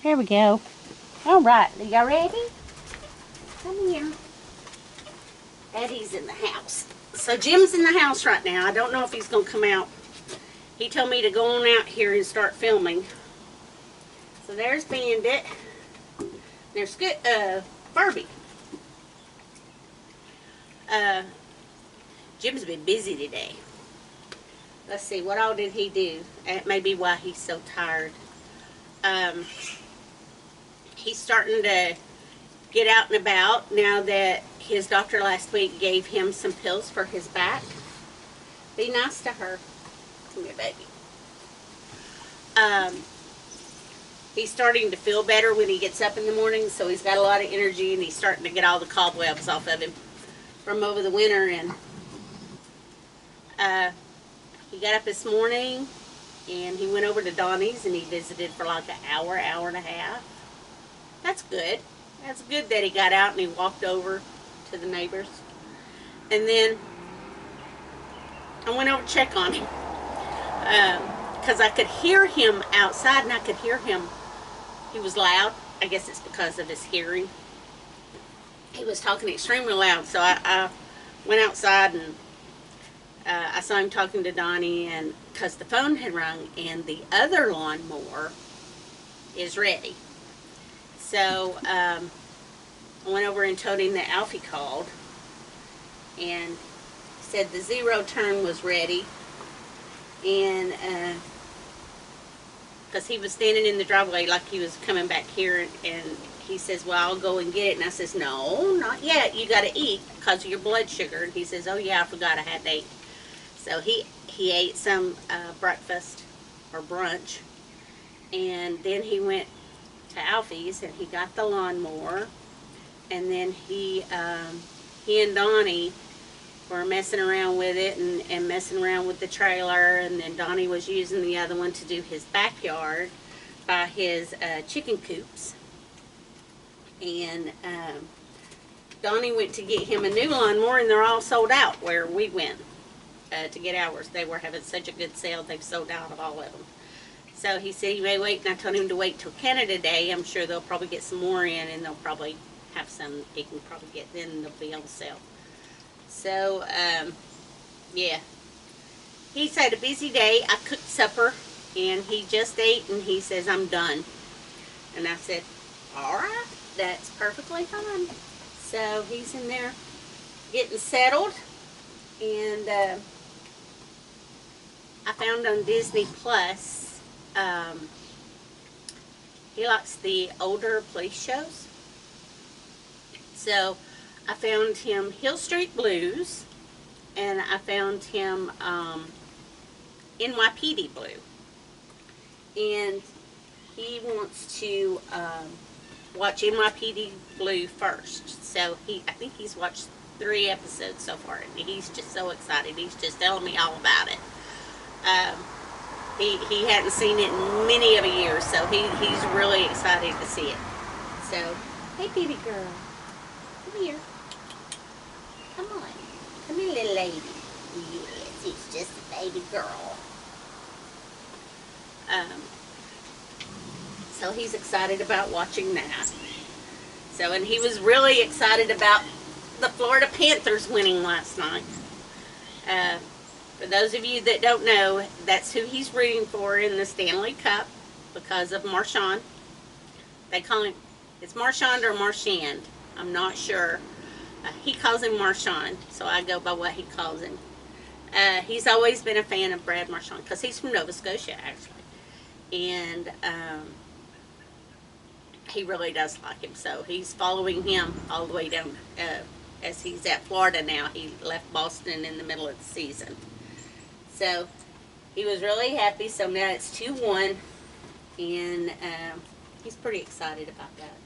Here we go. All right, are y'all ready? Come here. Daddy's in the house. So Jim's in the house right now. I don't know if he's going to come out. He told me to go on out here and start filming. So there's Bandit. There's Furby. Jim's been busy today. Let's see, what all did he do? That may be why he's so tired. He's starting to get out and about now that his doctor last week gave him some pills for his back. Be nice to her. Come here, baby. He's starting to feel better when he gets up in the morning, so he's got a lot of energy, and he's starting to get all the cobwebs off of him from over the winter. And he got up this morning, and he went over to Donnie's, and he visited for like an hour, hour and a half. That's good. That's good that he got out and he walked over to the neighbors. And then I went over to check on him because I could hear him outside, and I could hear him. He was loud. I guess it's because of his hearing. He was talking extremely loud, so I went outside, and I saw him talking to Donnie, and because the phone had rung, and the other lawnmower is ready. So I went over and told him that Alfie called and said the zero turn was ready, and because he was standing in the driveway like he was coming back here, and he says, well, I'll go and get it. And I says, no, not yet. You got to eat because of your blood sugar. And he says, oh yeah, I forgot I had to eat. So he ate some breakfast or brunch, and then he went to Alfie's and he got the lawnmower, and then he and Donnie were messing around with it and messing around with the trailer, and then Donnie was using the other one to do his backyard by his chicken coops. And Donnie went to get him a new lawnmower, and they're all sold out where we went to get ours. They were having such a good sale, they've sold out of all of them. So he said he may wait, and I told him to wait till Canada Day. I'm sure they'll probably get some more in, and they'll probably have some he can probably get, then they'll be on sale. So, yeah. He's had a busy day. I cooked supper, and he just ate, and he says, I'm done. And I said, all right, that's perfectly fine. So he's in there getting settled, and I found on Disney Plus, he likes the older police shows. So I found him Hill Street Blues, and I found him NYPD Blue. And he wants to watch NYPD Blue first. So I think he's watched 3 episodes so far, and he's just so excited. He's just telling me all about it. He hadn't seen it in many of a year, so he's really excited to see it. So, hey baby girl, come here. Come on. Come here, little lady. Yes, it's just a baby girl. So he's excited about watching that. So, and he was really excited about the Florida Panthers winning last night. For those of you that don't know, that's who he's rooting for in the Stanley Cup because of Marchand. They call him, it's Marchand or Marchand. I'm not sure. He calls him Marchand, so I go by what he calls him. He's always been a fan of Brad Marchand because he's from Nova Scotia, actually. And he really does like him, so he's following him all the way down as he's at Florida now. He left Boston in the middle of the season. So he was really happy. So now it's 2-1, and he's pretty excited about that.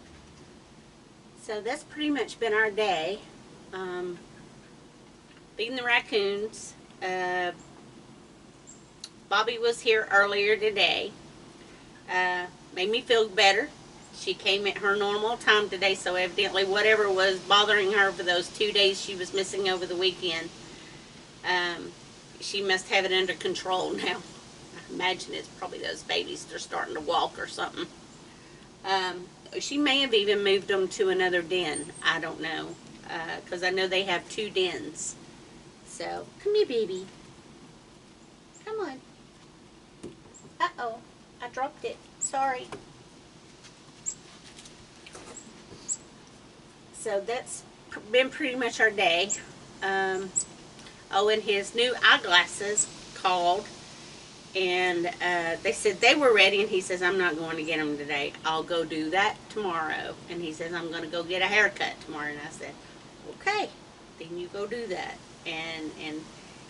So that's pretty much been our day. Feeding the raccoons. Bobby was here earlier today. Made me feel better. She came at her normal time today, so evidently whatever was bothering her for those 2 days she was missing over the weekend, she must have it under control now. I imagine it's probably those babies, they're starting to walk or something. She may have even moved them to another den. I don't know. Because I know they have 2 dens. So, come here, baby. Come on. Uh-oh. I dropped it. Sorry. So, that's been pretty much our day. Oh, and his new eyeglasses called. And they said they were ready, and he says, I'm not going to get them today. I'll go do that tomorrow. And he says, I'm going to go get a haircut tomorrow. And I said, okay, then you go do that. And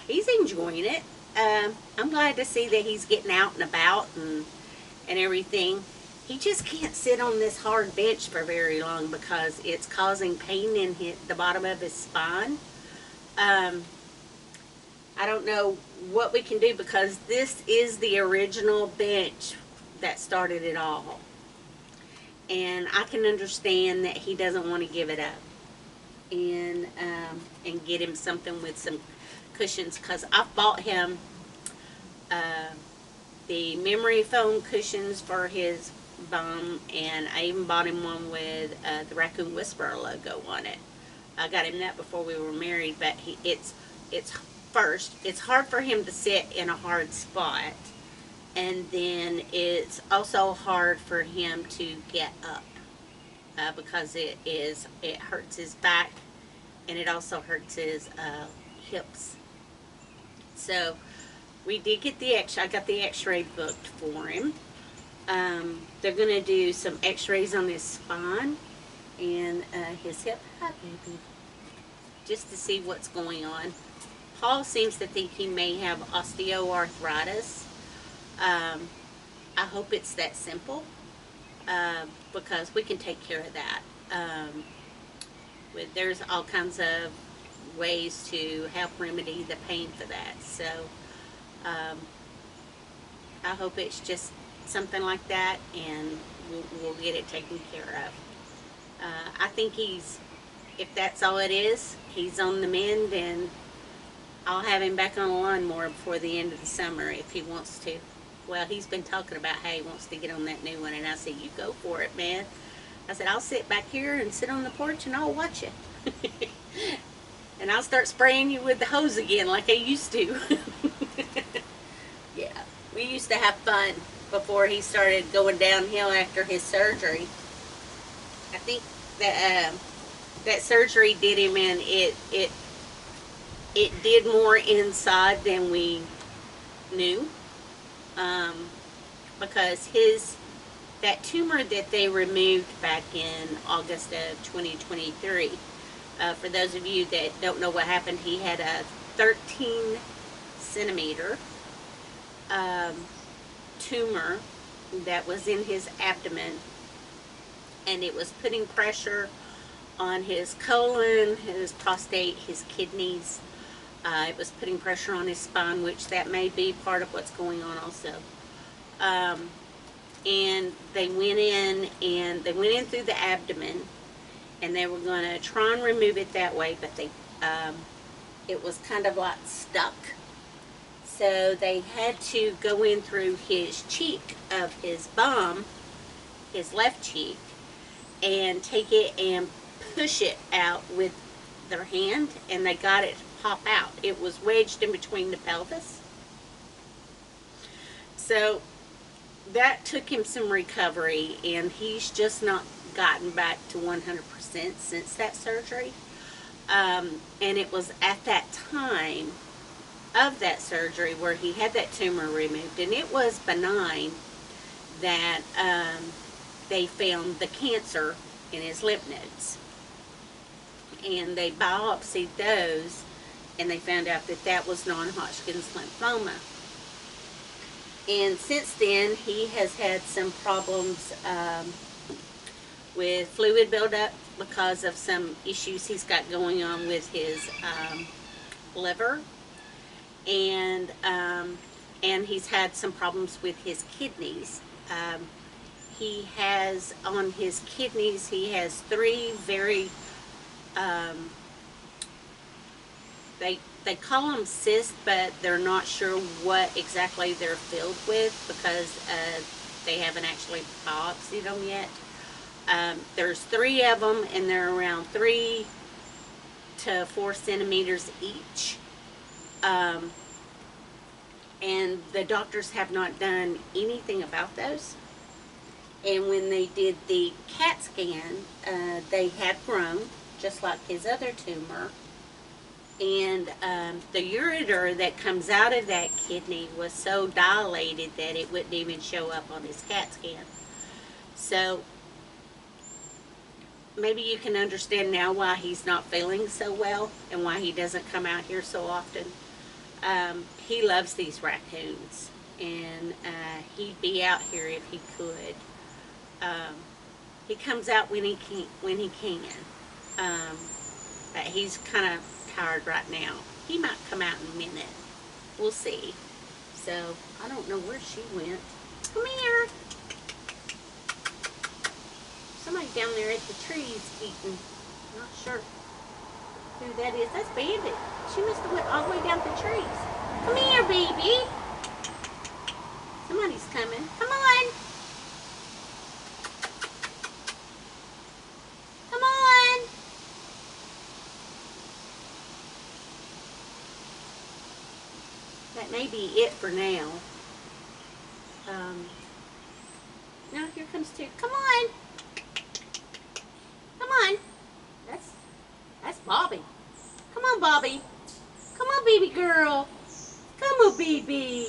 he's enjoying it. I'm glad to see that he's getting out and about and everything. He just can't sit on this hard bench for very long because it's causing pain in the bottom of his spine. I don't know what we can do because this is the original bench that started it all. And I can understand that he doesn't want to give it up and get him something with some cushions, because I bought him the memory foam cushions for his bum, and I even bought him one with the Raccoon Whisperer logo on it. I got him that before we were married, but it's hard for him to sit in a hard spot, and then it's also hard for him to get up because it hurts his back, and it also hurts his hips. So we did get the I got the x-ray booked for him. They're going to do some x-rays on his spine and his hip. Hi, baby. Just to see what's going on. Paul seems to think he may have osteoarthritis. I hope it's that simple because we can take care of that. There's all kinds of ways to help remedy the pain for that. So I hope it's just something like that, and we'll get it taken care of. I think if that's all it is, he's on the mend, and I'll have him back on the lawnmower before the end of the summer if he wants to. Well, he's been talking about how he wants to get on that new one, and I said, you go for it, man. I said, I'll sit back here and sit on the porch and I'll watch you. And I'll start spraying you with the hose again like I used to. Yeah, we used to have fun before he started going downhill after his surgery. I think that that surgery did him in. It did more inside than we knew, because that tumor that they removed back in August of 2023, for those of you that don't know what happened, he had a 13 centimeter tumor that was in his abdomen, and it was putting pressure on his colon, his prostate, his kidneys. It was putting pressure on his spine, which that may be part of what's going on also. And they went in through the abdomen, and they were going to try and remove it that way, but it was kind of like stuck. So they had to go in through his cheek of his bum, his left cheek, and take it and push it out with their hand, and they got it to pop out. It was wedged in between the pelvis. So that took him some recovery, and he's just not gotten back to 100% since that surgery. And it was at that time of that surgery where he had that tumor removed, and it was benign, that they found the cancer in his lymph nodes. And they biopsied those, and they found out that that was non-Hodgkin's lymphoma. And since then, he has had some problems with fluid buildup because of some issues he's got going on with his liver, and he's had some problems with his kidneys. He has, on his kidneys, he has 3 very, they call them cysts, but they're not sure what exactly they're filled with, because They haven't actually biopsied them yet. There's 3 of them, and they're around 3 to 4 centimeters each. And the doctors have not done anything about those. And when they did the CAT scan, they had grown, just like his other tumor. And the ureter that comes out of that kidney was so dilated that it wouldn't even show up on his CAT scan. So maybe you can understand now why he's not feeling so well and why he doesn't come out here so often. He loves these raccoons, and he'd be out here if he could. He comes out when he can. But he's kind of tired right now. He might come out in a minute. We'll see. So I don't know where she went. Come here. Somebody down there at the trees eating. Not sure who that is. That's Bandit. She must have went all the way down the trees. Come here, baby. Somebody's coming. Come on. Come on. That may be it for now. Now here comes 2. Come on. Come on. That's Bobby. Come on, Bobby. Come on, baby girl. Come on, baby.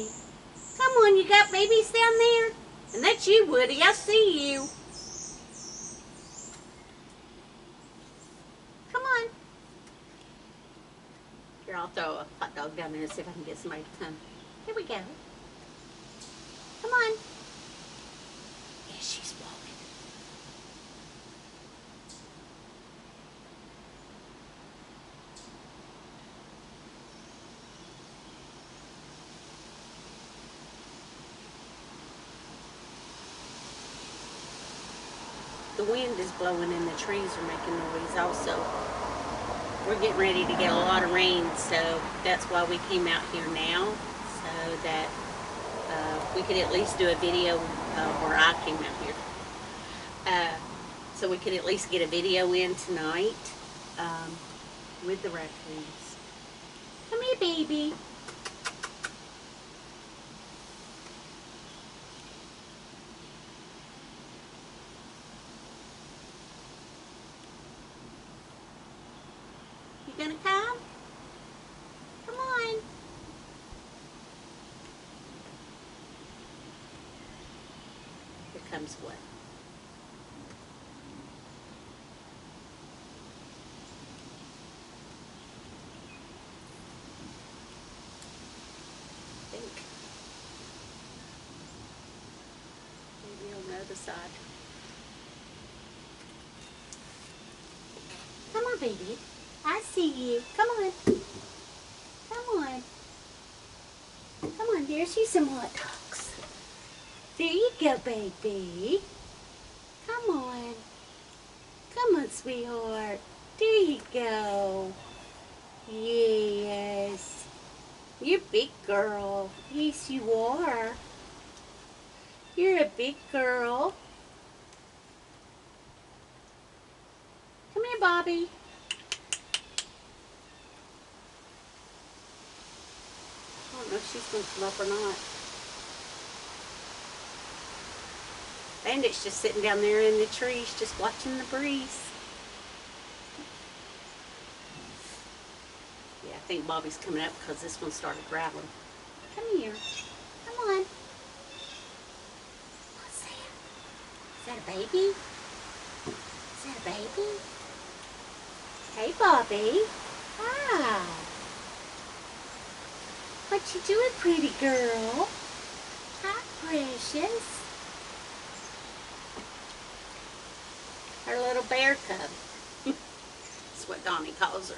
Come on, you got babies down there? And that's you, Woody. I see you. Come on. Here, I'll throw a hot dog down there and see if I can get somebody to come. Here we go. Come on. Yeah, she's walking. The wind is blowing and the trees are making noise also. We're getting ready to get a lot of rain, so that's why we came out here now, so that we could at least do a video, or I came out here, so we could at least get a video in tonight with the raccoons. Come here, baby. You gonna come? Come on. Here comes what? I think. Maybe on the other side. Come on, baby. I see you. Come on. Come on. Come on, there's you some hot dogs. There you go, baby. Come on. Come on, sweetheart. There you go. Yes. You're a big girl. Yes, you are. You're a big girl. Come here, Bobby. I don't know if she's going to come up or not. Bandit's just sitting down there in the trees, just watching the breeze. Yeah, I think Bobby's coming up because this one started growling. Come here. Come on. What's that? Is that a baby? Is that a baby? Hey, Bobby. Hi. What you doing, pretty girl? Hi, precious. Her little bear cub. That's what Donnie calls her.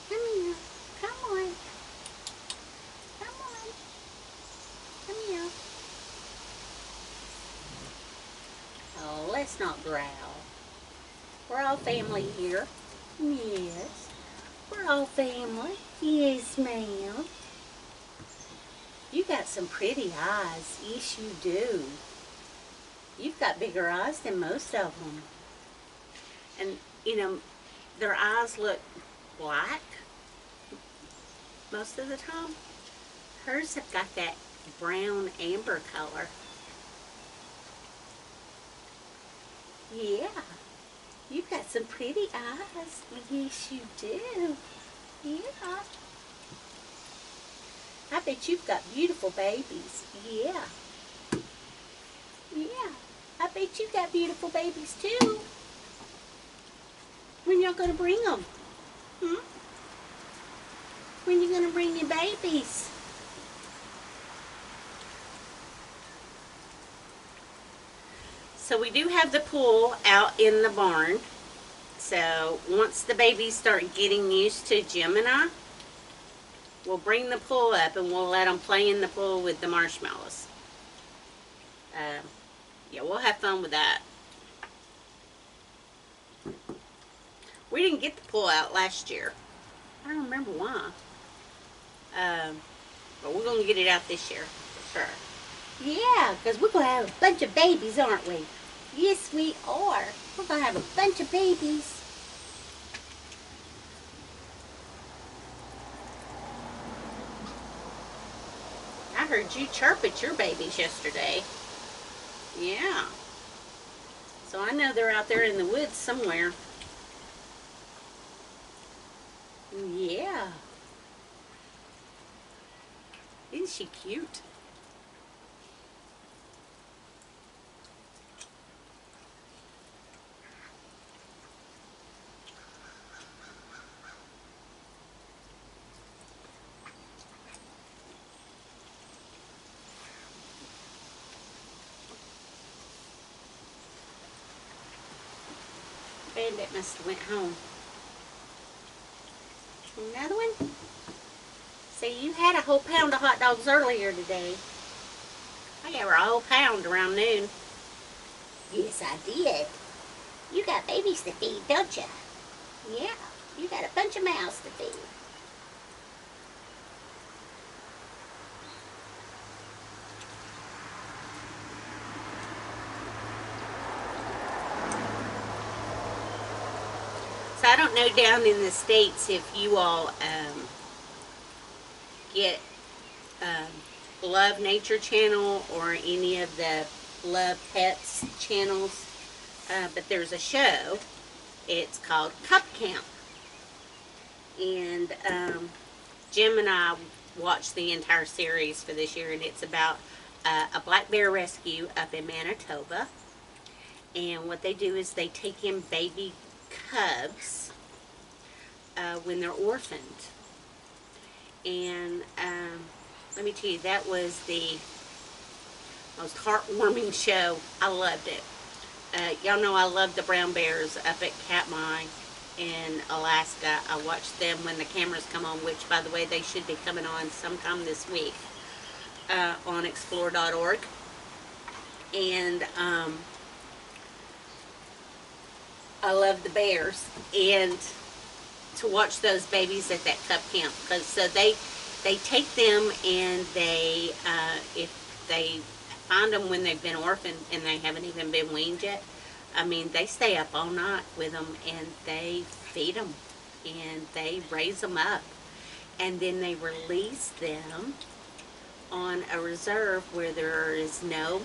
Come here. Come on. Come on. Come here. Oh, let's not growl. We're all family here. Yes. We're all family. Yes, ma'am. You got some pretty eyes. Yes, you do. You've got bigger eyes than most of them. And, you know, their eyes look black most of the time. Hers have got that brown amber color. Yeah. You've got some pretty eyes. Yes, you do. Yeah. I bet you've got beautiful babies. Yeah. Yeah. I bet you've got beautiful babies too. When y'all gonna bring them? Hmm? When you gonna bring your babies? So we do have the pool out in the barn. So once the babies start getting used to Gemini, we'll bring the pool up and we'll let them play in the pool with the marshmallows. Yeah, we'll have fun with that. We didn't get the pool out last year. I don't remember why. But we're going to get it out this year, for sure. Yeah, because we're going to have a bunch of babies, aren't we? Yes, we are. We're going to have a bunch of babies. I heard you chirp at your babies yesterday. Yeah. So I know they're out there in the woods somewhere. Yeah. Isn't she cute? Bandit must have went home. Another one? See, you had a whole pound of hot dogs earlier today. I gave her a whole pound around noon. Yes, I did. You got babies to feed, don't you? Yeah, you got a bunch of mouths to feed. So I don't know down in the States if you all get Love Nature channel or any of the Love Pets channels, but there's a show. It's called Cup Camp, and Jim and I watched the entire series for this year, and it's about a black bear rescue up in Manitoba. And what they do is they take in baby cubs when they're orphaned. And let me tell you, that was the most heartwarming show. I loved it. Y'all know I love the brown bears up at Katmai in Alaska. I watch them when the cameras come on, which, by the way, they should be coming on sometime this week on explore.org. And I love the bears. And to watch those babies at that Cup Camp, because so they take them, and they if they find them when they've been orphaned and they haven't even been weaned yet, I mean, they stay up all night with them, and they feed them, and they raise them up, and then they release them on a reserve where there is no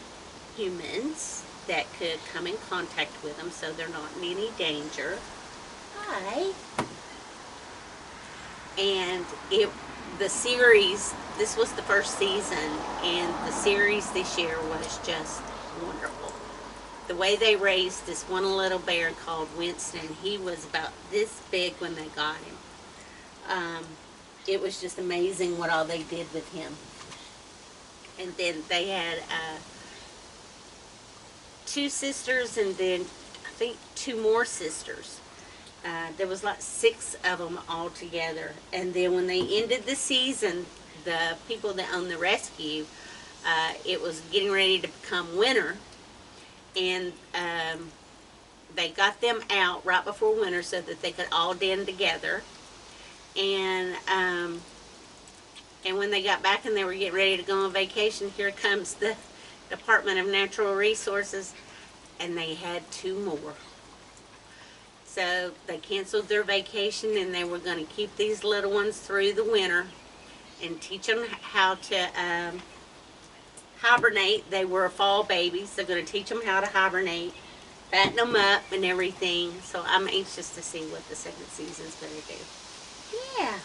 humans that could come in contact with them, so they're not in any danger. Hi. And the series, this was the first season, and the series this year was just wonderful. The way they raised this one little bear called Winston, he was about this big when they got him. It was just amazing what all they did with him. And then they had 2 sisters, and then I think 2 more sisters. There was like 6 of them all together. And then when they ended the season, the people that owned the rescue, it was getting ready to become winter. And they got them out right before winter so that they could all den together. And when they got back and they were getting ready to go on vacation, here comes the Department of Natural Resources, and they had 2 more. So they canceled their vacation, and they were going to keep these little ones through the winter and teach them how to hibernate. They were fall babies. They're going to teach them how to hibernate, fatten them up and everything. So I'm anxious to see what the second season's going to do. Yeah.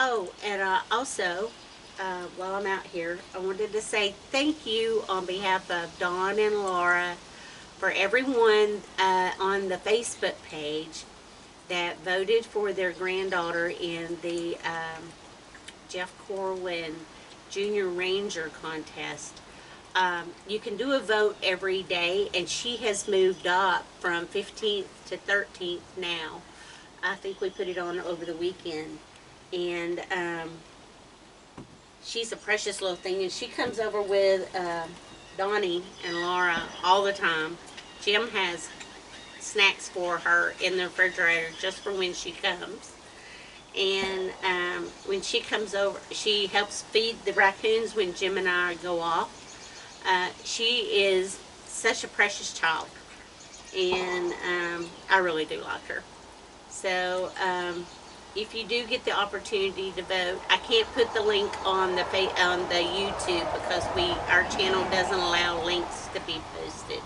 Oh, and also, while I'm out here, I wanted to say thank you on behalf of Dawn and Laura for everyone on the Facebook page that voted for their granddaughter in the Jeff Corwin Junior Ranger contest. You can do a vote every day, and she has moved up from 15th to 13th now. I think we put it on over the weekend. And she's a precious little thing, and she comes over with Donnie and Laura all the time. Jim has snacks for her in the refrigerator just for when she comes. And when she comes over, she helps feed the raccoons when Jim and I go off. She is such a precious child, and I really do like her. So if you do get the opportunity to vote, I can't put the link on the YouTube because our channel doesn't allow links to be posted.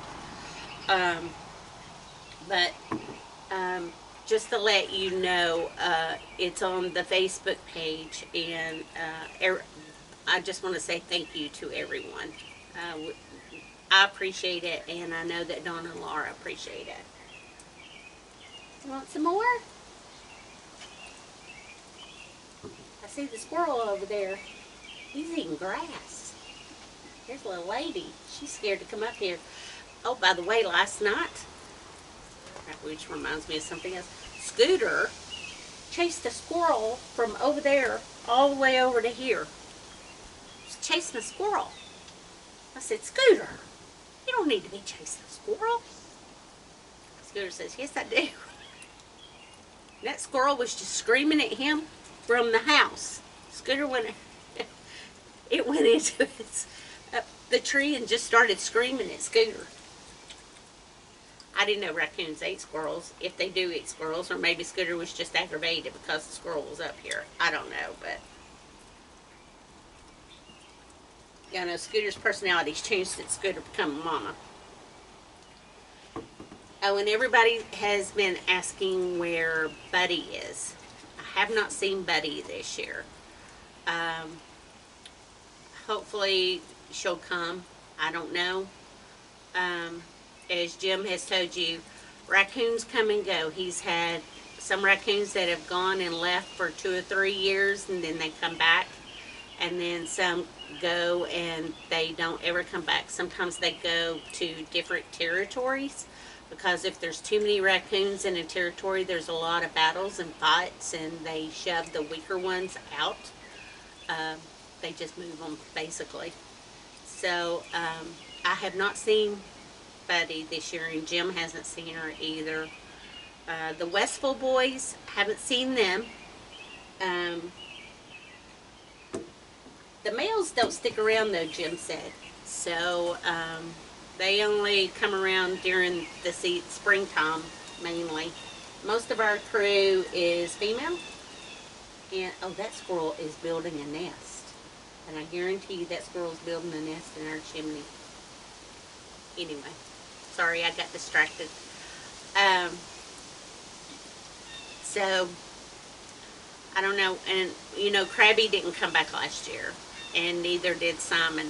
But just to let you know, it's on the Facebook page, and I just want to say thank you to everyone. I appreciate it, and I know that Dawn and Laura appreciate it. You want some more? I see the squirrel over there. He's eating grass. There's a little lady. She's scared to come up here. Oh, by the way, last night, which reminds me of something else, Scooter chased a squirrel from over there all the way over to here. He's chasing a squirrel. I said, Scooter, you don't need to be chasing a squirrel. Scooter says, yes, I do. And that squirrel was just screaming at him from the house. Scooter went into the tree and just started screaming at Scooter. I didn't know raccoons ate squirrels. If they do eat squirrels, or maybe Scooter was just aggravated because the squirrel was up here. I don't know, but yeah, I know Scooter's personality's changed since Scooter became a mama. Oh, and everybody has been asking where Buddy is. I have not seen Buddy this year. Hopefully she'll come. I don't know. As Jim has told you, raccoons come and go. He's had some raccoons that have gone and left for 2 or 3 years, and then they come back. And then some go and they don't ever come back. Sometimes they go to different territories, because if there's too many raccoons in a territory, there's a lot of battles and fights, and they shove the weaker ones out. They just move them, basically. So I have not seen Buddy this year, and Jim hasn't seen her either. The Westville boys, haven't seen them. The males don't stick around, though, Jim said. So they only come around during the springtime, mainly. Most of our crew is female. And, oh, that squirrel is building a nest. And I guarantee you that squirrel's building a nest in our chimney. Anyway, sorry, I got distracted. So, I don't know. And, you know, Krabby didn't come back last year. And neither did Simon.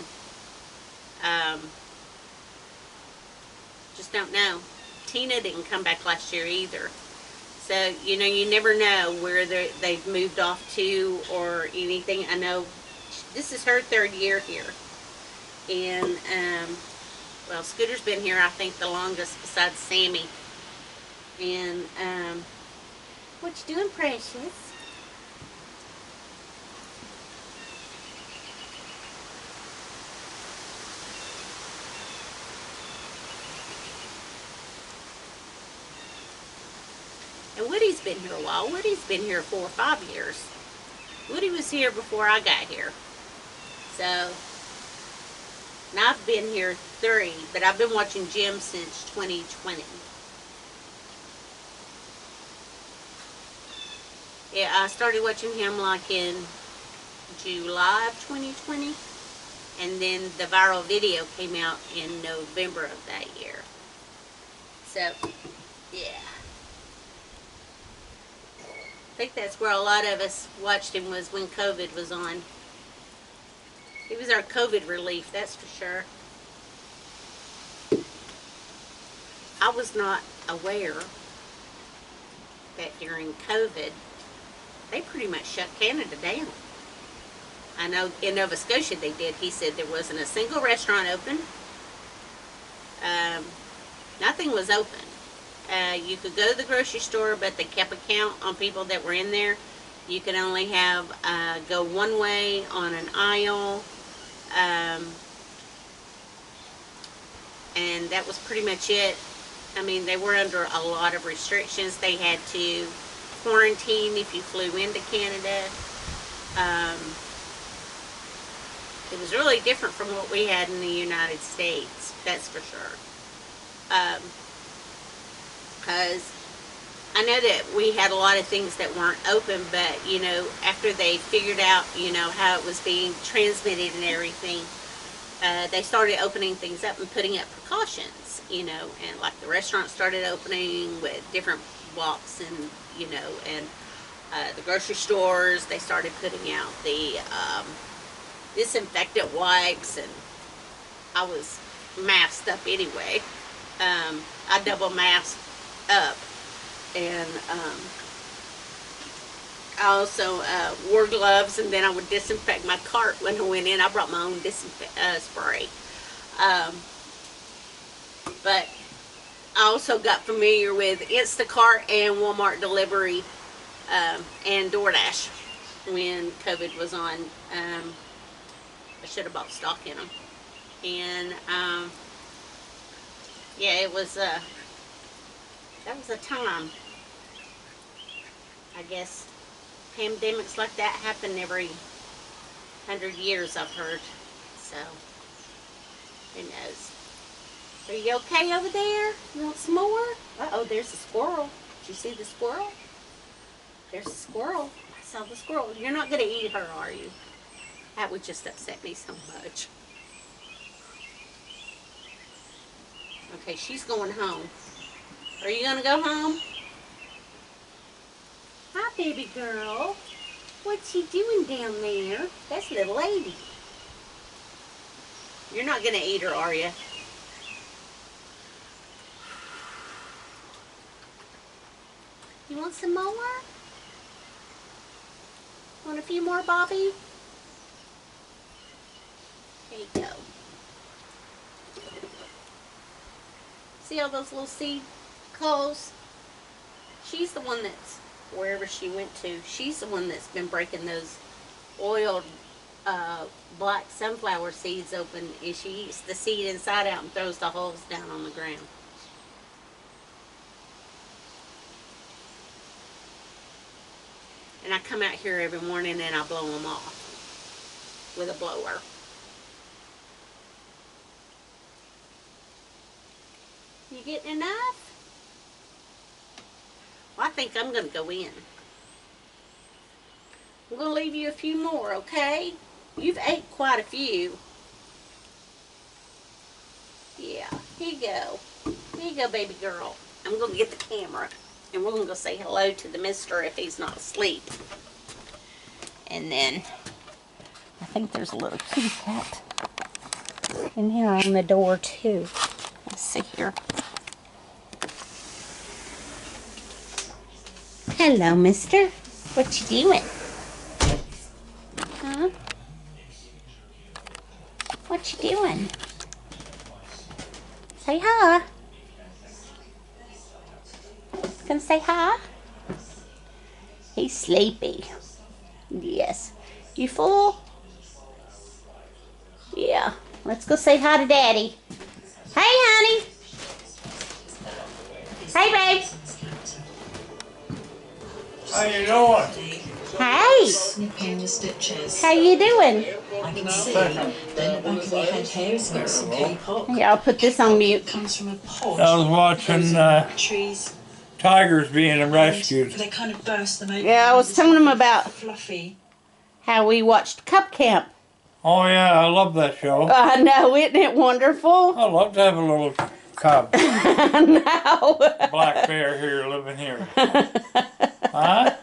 Just don't know. Tina didn't come back last year either. So, you know, you never know where they've moved off to or anything. I know this is her 3rd year here. And, well, Scooter's been here, I think, the longest besides Sammy. And, what you doing, Precious? And Woody's been here a while. Woody's been here 4 or 5 years. Woody was here before I got here. So, now I've been here 3, but I've been watching Jim since 2020. Yeah, I started watching him like in July of 2020. And then the viral video came out in November of that year. So, yeah. I think that's where a lot of us watched him, was when COVID was on. He was our COVID relief, that's for sure. I was not aware that during COVID, they pretty much shut Canada down. I know in Nova Scotia they did. He said there wasn't a single restaurant open. Nothing was open. You could go to the grocery store, but they kept a count on people that were in there. You could only have go one way on an aisle, and that was pretty much it. I mean, they were under a lot of restrictions. They had to quarantine if you flew into Canada. It was really different from what we had in the United States, that's for sure. Because I know that we had a lot of things that weren't open, but, you know, after they figured out, you know, how it was being transmitted and everything, they started opening things up and putting up precautions, you know, and like the restaurants started opening with different blocks and, you know, and the grocery stores, they started putting out the disinfectant wipes, and I was masked up anyway. I double masked up, and I also wore gloves, and then I would disinfect my cart when I went in. I brought my own spray. But I also got familiar with Instacart and Walmart delivery and DoorDash when COVID was on. I should have bought stock in them. And yeah, it was that was a time. I guess pandemics like that happen every 100 years, I've heard. So, who knows? Are you okay over there? You want some more? Uh-oh, there's a squirrel. Did you see the squirrel? There's a squirrel. I saw the squirrel. You're not going to eat her, are you? That would just upset me so much. Okay, she's going home. Are you going to go home? Hi, baby girl. What's she doing down there? That's little lady. You're not going to eat her, are you? You want some more? Want a few more, Bobby? There you go. See all those little seed coals? She's the one that's, wherever she went to, she's the one that's been breaking those oiled black sunflower seeds open. She eats the seed inside out and throws the hulls down on the ground. And I come out here every morning and I blow them off with a blower. You getting enough? Well, I think I'm going to go in. I'm going to leave you a few more, okay? You've ate quite a few. Yeah, here you go. Here you go, baby girl. I'm going to get the camera, and we're going to go say hello to the mister if he's not asleep. And then, I think there's a little kitty cat in here on the door, too. Let's see here. Hello, mister. What you doing? Huh? What you doing? Say hi. Gonna say hi? He's sleepy. Yes. You full? Yeah. Let's go say hi to Daddy. Hey, honey. Hey, babe. How you doing? Hey. Snipping the stitches. How you doing? I can see. Then the back of your head here has got some peacock. Yeah, I'll put this on mute. It comes from a pod. I was watching Trees. tigers being rescued. They kind of burst them open. Yeah, I was telling them about fluffy. how we watched Cub Camp. Oh yeah, I love that show. I know, isn't it wonderful? I love to have a little cub. No. Black bear here living here. Huh?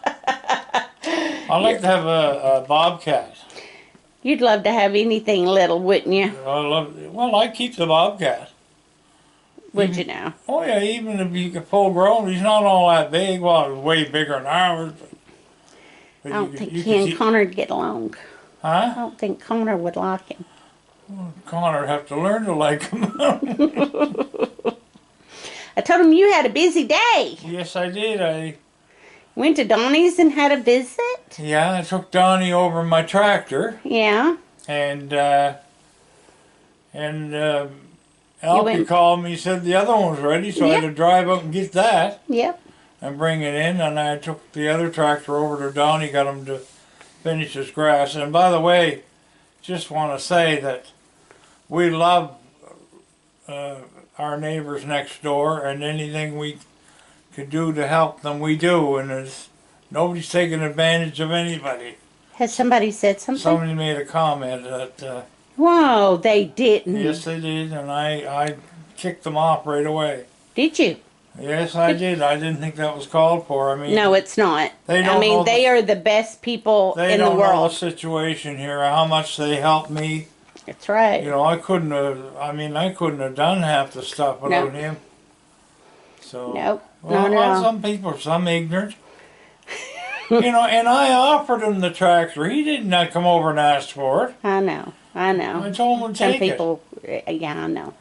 I like to have a bobcat. You'd love to have anything little, wouldn't you? Well, I keep the bobcat. Would you now? Oh yeah, even if you get full grown, he's not all that big. Well, he's way bigger than ours. I don't think he and Connor would get along. I Huh? don't think Connor would like him. Connor would have to learn to like him. I told him you had a busy day. Yes, I did. I Went to Donnie's and had a visit. I took Donnie over my tractor. Yeah. And Alfie called me, said the other one was ready, so I had to drive up and get that Yep. and bring it in. And I took the other tractor over to Donnie, got him to finish his grass. And by the way, just want to say that we love our neighbors next door, and anything we could do to help them, we do. And nobody's taking advantage of anybody. Has somebody said something? Somebody made a comment that... Whoa, they didn't. Yes, they did, and I kicked them off right away. Did you? Yes, I did. I didn't think that was called for. I mean, No, it's not. They don't I mean, know they are the best people they in the don't know the world. situation here. How much they helped me. That's right. You know, I couldn't have done half the stuff without him. So. Nope. Well, Not at all. some people are some ignorant. You know, and I offered him the tractor. He did not come over and ask for it. I know. I know. I told him to Some take people, yeah, I know.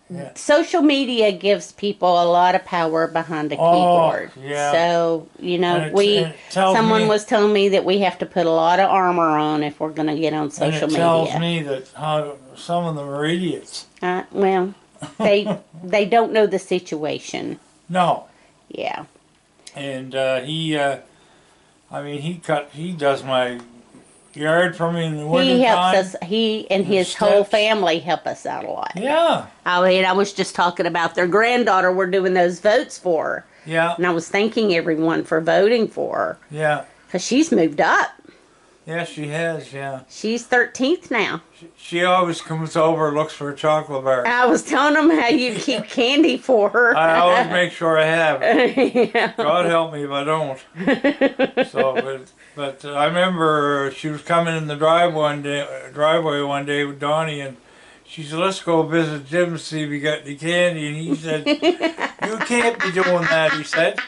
Yeah. Social media gives people a lot of power behind a keyboard. Yeah. So, you know, And it tells someone me- was telling me that we have to put a lot of armor on if we're going to get on And social it media. tells me that how some of them are idiots. Well, they don't know the situation. No. Yeah. And he does my yard for me in the winter He helps time. us. He and his whole steps. family help us out a lot. Yeah, I mean, I was just talking about their granddaughter we're doing those votes for. yeah, And I was thanking everyone for voting for her. yeah. Because she's moved up. Yes, she has, yeah. She's 13th now. She always comes over and looks for a chocolate bar. I was telling them how you keep candy for her. I always make sure I have it. Yeah. God help me if I don't. So, but I remember she was coming in the driveway one day with Donnie, and she said, "Let's go visit Jim and see if he got any candy." And he said, "You can't be doing that," he said.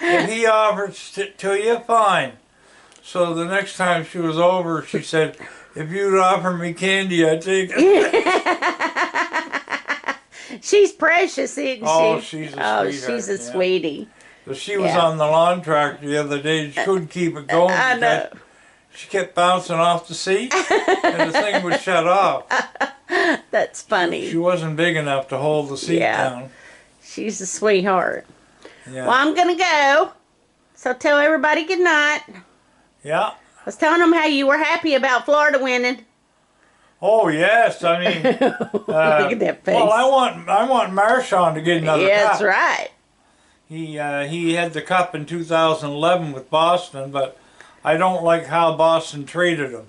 "If he offers it to you, fine." So the next time she was over, she said, "If you'd offer me candy, I'd take it." She's precious, isn't she? Oh, she's a Oh, sweetheart, she's a yeah. sweetie. So she was Yeah. on the lawn tractor the other day, and she couldn't keep it going. I know. because She kept bouncing off the seat, and the thing would shut off. That's funny. She wasn't big enough to hold the seat Yeah. down. She's a sweetheart. Yeah. Well, I'm going to go. So tell everybody good night. Yeah. I was telling them how you were happy about Florida winning. Oh yes, I mean. Look at that face. Well, I want Marshawn to get another Yeah, cup. that's right. He had the cup in 2011 with Boston, but I don't like how Boston treated him.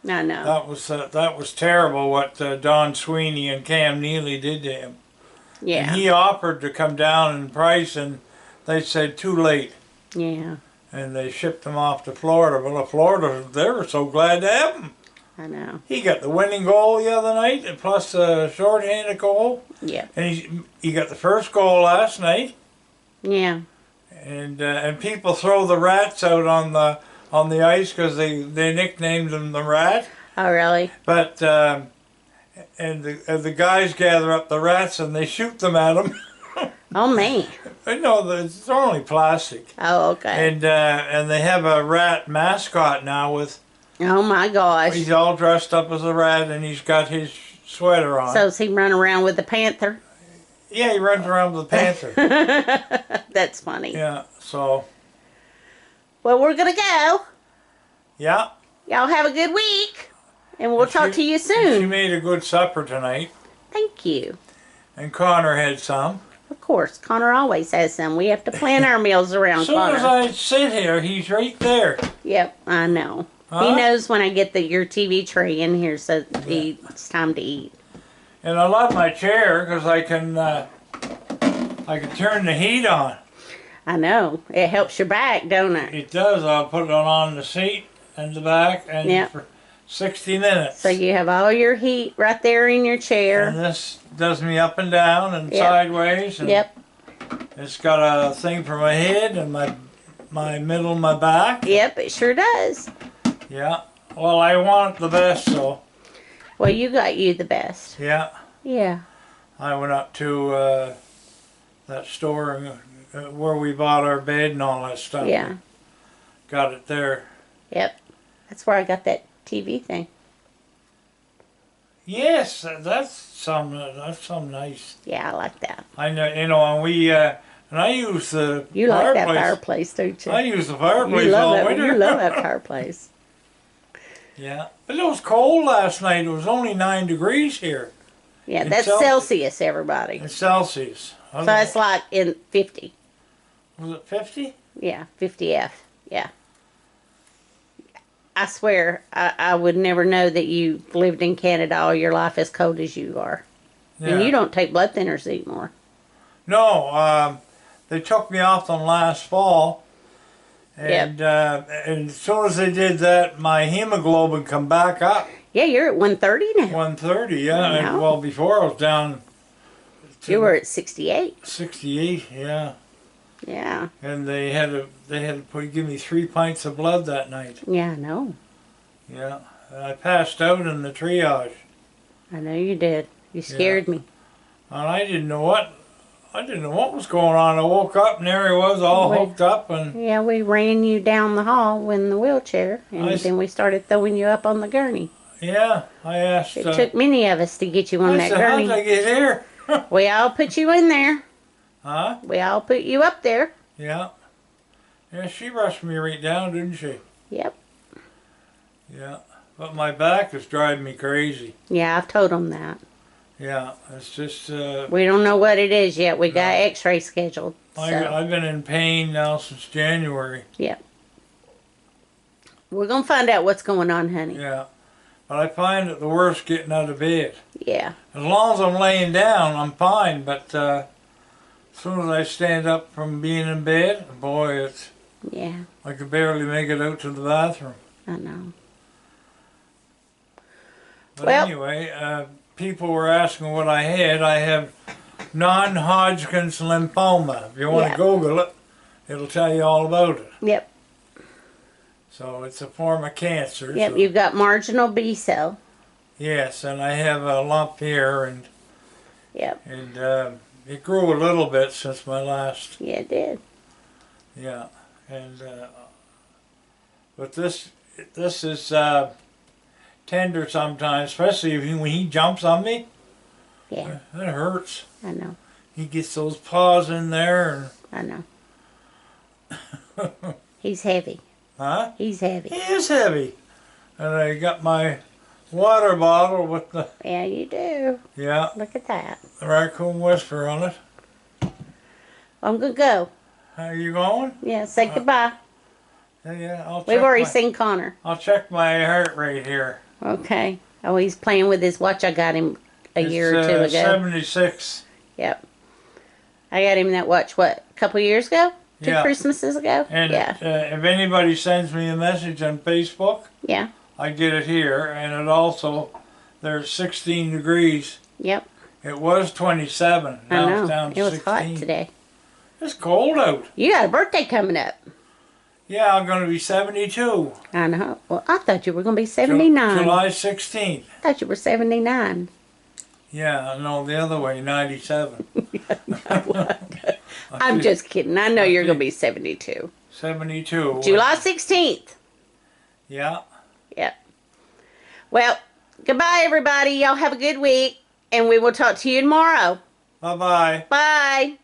I know. That was terrible what Don Sweeney and Cam Neely did to him. Yeah. And he offered to come down in price, and they said too late. Yeah. And they shipped him off to Florida. Well, Florida, they were so glad to have him. I know. He got the winning goal the other night, and plus a short-handed goal. Yeah. And he got the first goal last night. Yeah. And people throw the rats out on the ice because they nicknamed him the Rat. Oh, really? But and the guys gather up the rats and they shoot them at him. Oh, man. No, it's only plastic. Oh, okay. And they have a rat mascot now with. Oh, my gosh. He's all dressed up as a rat, and he's got his sweater on. So, is he running around with the panther? Yeah, he runs around with a panther. That's funny. Yeah, so. Well, we're going to go. Yeah. Y'all have a good week. And we'll talk to you She soon. made a good supper tonight. Thank you. And Connor had some. Of course. Connor always has some. We have to plan our meals around As soon Connor. as I sit here, he's right there. Yep, I know. Huh? He knows when I get your TV tray in here, so it's time to eat. And I love my chair because I can turn the heat on. I know. It helps your back, don't it? It does. I'll put it on the seat and the back and for 60 minutes. So you have all your heat right there in your chair. And this does me up and down and sideways. And it's got a thing for my head and my middle of my back. Yep, it sure does. Yeah. Well, I want the best, so. Well, you got you the best. Yeah. Yeah. I went up to that store where we bought our bed and all that stuff. Yeah. Got it there. Yep. That's where I got that TV thing. Yes, that's some nice. Yeah, I like that. I know, and we and I use the You like that fireplace, don't you? I use the fireplace you love all that, winter. You love that fireplace. Yeah, but it was cold last night. It was only 9 degrees here. Yeah, that's Celsius, everybody. It's Celsius. So it's like in 50. Was it 50? Yeah, 50F. Yeah. I swear, I would never know that you lived in Canada all your life as cold as you are. Yeah. And you don't take blood thinners anymore. No, they took me off them last fall. And and as soon as they did that, my hemoglobin come back up. Yeah, you're at 130 now. 130, yeah. And, well, before I was down. You were at 68. 68, yeah. Yeah. And they had to give me 3 pints of blood that night. Yeah, I know. Yeah, and I passed out in the triage. I know you did. You scared me. And I didn't know what was going on. I woke up and there he was, all hooked up, and yeah, we ran you down the hall in the wheelchair, and then we started throwing you up on the gurney. Yeah, I asked. It took many of us to get you on that gurney. How did I get here? We all put you in there. Huh? We all put you up there. Yeah. Yeah, she rushed me right down, didn't she? Yep. Yeah, but my back is driving me crazy. Yeah, I've told them that. Yeah, it's just. We don't know what it is yet. We got X-ray scheduled. So. I've been in pain now since January. Yep. We're gonna find out what's going on, honey. Yeah, but I find it the worst getting out of bed. Yeah. As long as I'm laying down, I'm fine. But as soon as I stand up from being in bed, boy, it's. Yeah. I could barely make it out to the bathroom. I know. But anyway, people were asking what I had. I have non-Hodgkin's lymphoma. If you want to Google it, it'll tell you all about it. Yep. So it's a form of cancer. Yep, so. you've got marginal B cell. Yes, and I have a lump here, and it grew a little bit since my last. Yeah, it did. Yeah, and but this is tender sometimes, especially when he jumps on me. Yeah. It hurts. I know. He gets those paws in there. I know. He's heavy. Huh? He's heavy. He is heavy. And I got my water bottle with the... Yeah, you do. Yeah. Look at that. The Raccoon Whisperer on it. I'm going to go. Are you going? Yeah, say goodbye. Yeah, I'll check. We've already seen Connor. I'll check my heart rate here. Okay. Oh, he's playing with his watch. I got him a year or two ago. 76. Yep. I got him that watch, what, a couple years ago? Two Christmases ago? And if anybody sends me a message on Facebook, I get it here. And it also, there's 16 degrees. Yep. It was 27. Now I know. It's down to 16. It was hot today. It's cold out. You got a birthday coming up. Yeah, I'm going to be 72. I know. Well, I thought you were going to be 79. July 16th. I thought you were 79. Yeah, no, the other way, 97. I'm just kidding. I know you're going to be 72. 72. July 16th. Yeah. Yep. Well, goodbye, everybody. Y'all have a good week, and we will talk to you tomorrow. Bye-bye. Bye.